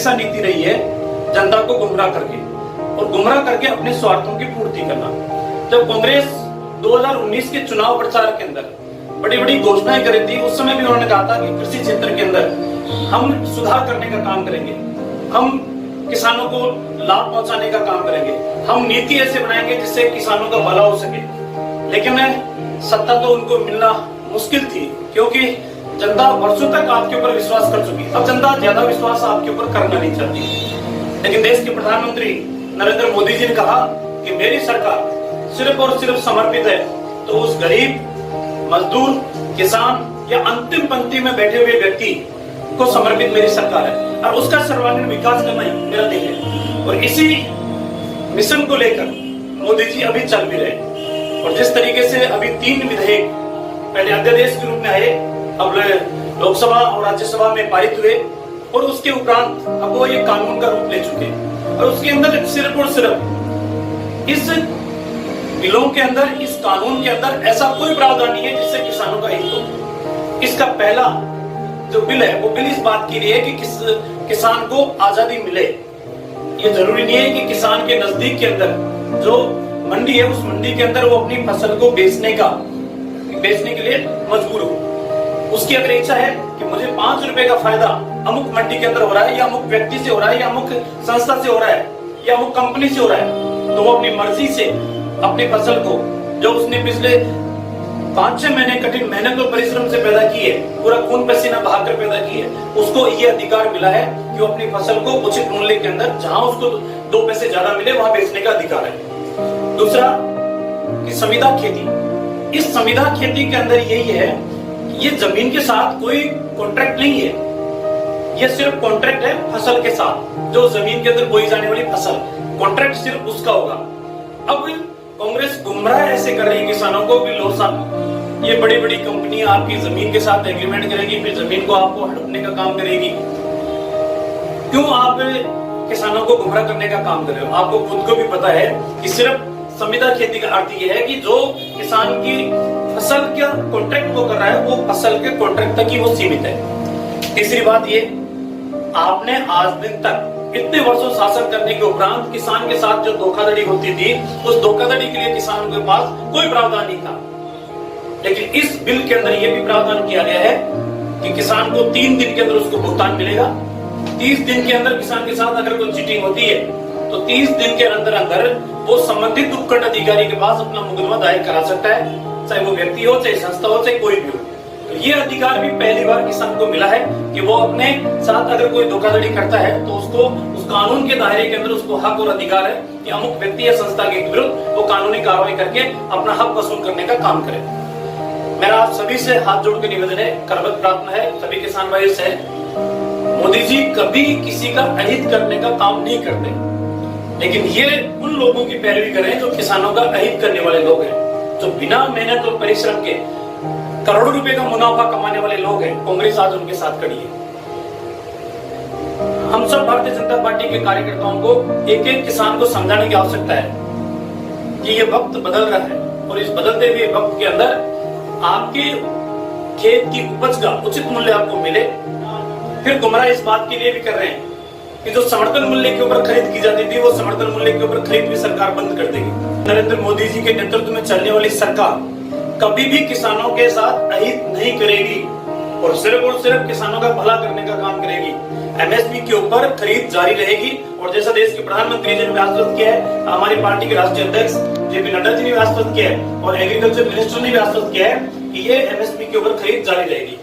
हमेशा नीति रही है जनता को गुमराह करके और गुमराह करके अपने स्वार्थों की पूर्ति करना। जब कांग्रेस 2019 के चुनाव प्रचार के अंदर बड़ी बड़ी घोषणाएं करी थी, उस समय भी उन्होंने कहा था कि कृषि क्षेत्र के अंदर हम सुधार करने का काम करेंगे, हम किसानों को लाभ पहुंचाने का काम करेंगे, हम नीति ऐसे बनाएंगे जिससे किसानों का भला हो सके। लेकिन सत्ता तो उनको मिलना मुश्किल थी, क्योंकि जनता वर्षों तक आपके ऊपर विश्वास कर चुकी। अब जनता ज्यादा विश्वास आपके ऊपर करना नहीं चाहती। लेकिन देश के प्रधानमंत्री नरेंद्र मोदी जी ने कहा कि मेरी सरकार सिर्फ और सिर्फ समर्पित है तो उस गरीब, मजदूर, किसान या अंतिम पंक्ति में बैठे हुए व्यक्ति को समर्पित मेरी सरकार है और उसका सर्वांगीण विकास करना ही मेरा ध्येय है। और इसी मिशन को लेकर मोदी जी अभी चल भी रहे। और जिस तरीके से अभी 3 विधेयक पहले अध्यादेश के रूप में आए, अब लोकसभा और राज्यसभा में पारित हुए और उसके उपरांत अब वो ये कानून का रूप ले चुके हैं। और उसके अंदर सिर्फ और सिर्फ इस बिलों के अंदर, इस कानून के अंदर ऐसा कोई प्रावधान नहीं है जिससे किसानों का हित हो। इसका पहला जो बिल है वो बिल इस बात के लिए है कि किसान को आजादी मिले। ये जरूरी नहीं है कि किसान के नजदीक के अंदर जो मंडी है उस मंडी के अंदर वो अपनी फसल को बेचने के लिए मजबूर हो। उसकी अगर इच्छा है कि मुझे 5 रुपए का फायदा अमुक मंडी के अंदर हो रहा है या अमुक व्यक्ति से हो रहा है या अमुक संस्था से हो रहा है या अमुक कंपनी से हो रहा है, तो वो अपनी मर्जी से अपनी फसल को, जो उसने पिछले 5-6 महीने कठिन मेहनत और परिश्रम से पैदा की है, पूरा खून पसीना बहाकर पैदा की है, उसको ये अधिकार मिला है कि वो अपनी फसल को उचित मूल्य के अंदर, जहां उसको 2 पैसे ज्यादा मिले, वहां बेचने का अधिकार है। दूसरा कि संविदा खेती। इस संविदा खेती के अंदर यही है, ये जमीन के साथ कोई कॉन्ट्रैक्ट नहीं है, ये सिर्फ कॉन्ट्रैक्ट है फसल के साथ, जो जमीन के अंदर बोई जाने वाली फसल, कॉन्ट्रैक्ट सिर्फ उसका होगा। अब कांग्रेस गुमराह ऐसे कर रही है किसानों को कि लो साहब, ये बड़ी बड़ी कंपनियां आपकी जमीन के साथ एग्रीमेंट करेगी, फिर जमीन को आपको हड़पने का काम करेगी। क्यों आप किसानों को गुमराह करने का काम कर रहे हो? आपको खुद को भी पता है कि सिर्फ संविदा खेती का अर्थ ये है कि जो किसान की फसल का कॉन्ट्रैक्ट वो कर रहा है, वो फसल के कॉन्ट्रैक्ट तक ही वो सीमित है। तीसरी बात ये, आपने आज दिन तक इतने वर्षों शासन करने के उपरांत किसान के साथ जो धोखाधड़ी होती थी, उस धोखाधड़ी के लिए किसानों के पास कोई प्रावधान नहीं था। लेकिन इस बिल के अंदर यह भी प्रावधान किया गया है कि किसान को 3 दिन के अंदर उसको भुगतान मिलेगा। 30 दिन के अंदर किसान के साथ अगर कोई चीटिंग होती है तो 30 दिन के अंदर अंदर वो संबंधित उपखंड अधिकारी के पास अपना मुकदमा दायर करा सकता है, चाहे वो व्यक्ति हो, चाहे संस्था हो, चाहे कोई भी हो। तो ये अधिकार भी पहली बार किसान को मिला है कि वो अपने साथ अगर कोई धोखाधड़ी करता है तो उसको उस कानून के दायरे के अंदर उसको हक और अधिकार है कि अमुक व्यक्ति या संस्था के विरुद्ध वो कानूनी कार्रवाई करके अपना हक वसूल करने का काम करे। मेरा आप सभी से हाथ जोड़ के निवेदन है, करबद्ध प्रार्थना है सभी किसान भाइयों से, मोदी जी कभी किसी का अहित करने का काम नहीं करते, लेकिन ये उन लोगों की पैरवी करें जो किसानों का अहित करने वाले लोग हैं, जो बिना मेहनत और परिश्रम के करोड़ों रुपए का मुनाफा कमाने वाले लोग हैं। कांग्रेस आज उनके साथ खड़ी है। हम सब भारतीय जनता पार्टी के कार्यकर्ताओं को एक एक किसान को समझाने की आवश्यकता है कि ये वक्त बदल रहा है और इस बदलते हुए वक्त के अंदर आपके खेत की उपज का उचित मूल्य आपको मिले। फिर गुमराह इस बात के लिए भी कर रहे हैं कि जो समर्थन मूल्य के ऊपर खरीद की जाती थी, वो समर्थन मूल्य के ऊपर खरीद भी सरकार बंद कर देगी। नरेंद्र मोदी जी के नेतृत्व में चलने वाली सरकार कभी भी किसानों के साथ अहित नहीं करेगी और सिर्फ किसानों का भला करने का काम करेगी। एमएसपी के ऊपर खरीद जारी रहेगी और जैसा देश के प्रधानमंत्री जी ने आश्वस्त किया है, हमारी पार्टी के राष्ट्रीय अध्यक्ष जेपी नड्डा जी ने आश्वस्त किया है और एग्रीकल्चर मिनिस्टर ने भी आश्वस्त किया है कि ये एमएसपी के ऊपर खरीद जारी रहेगी।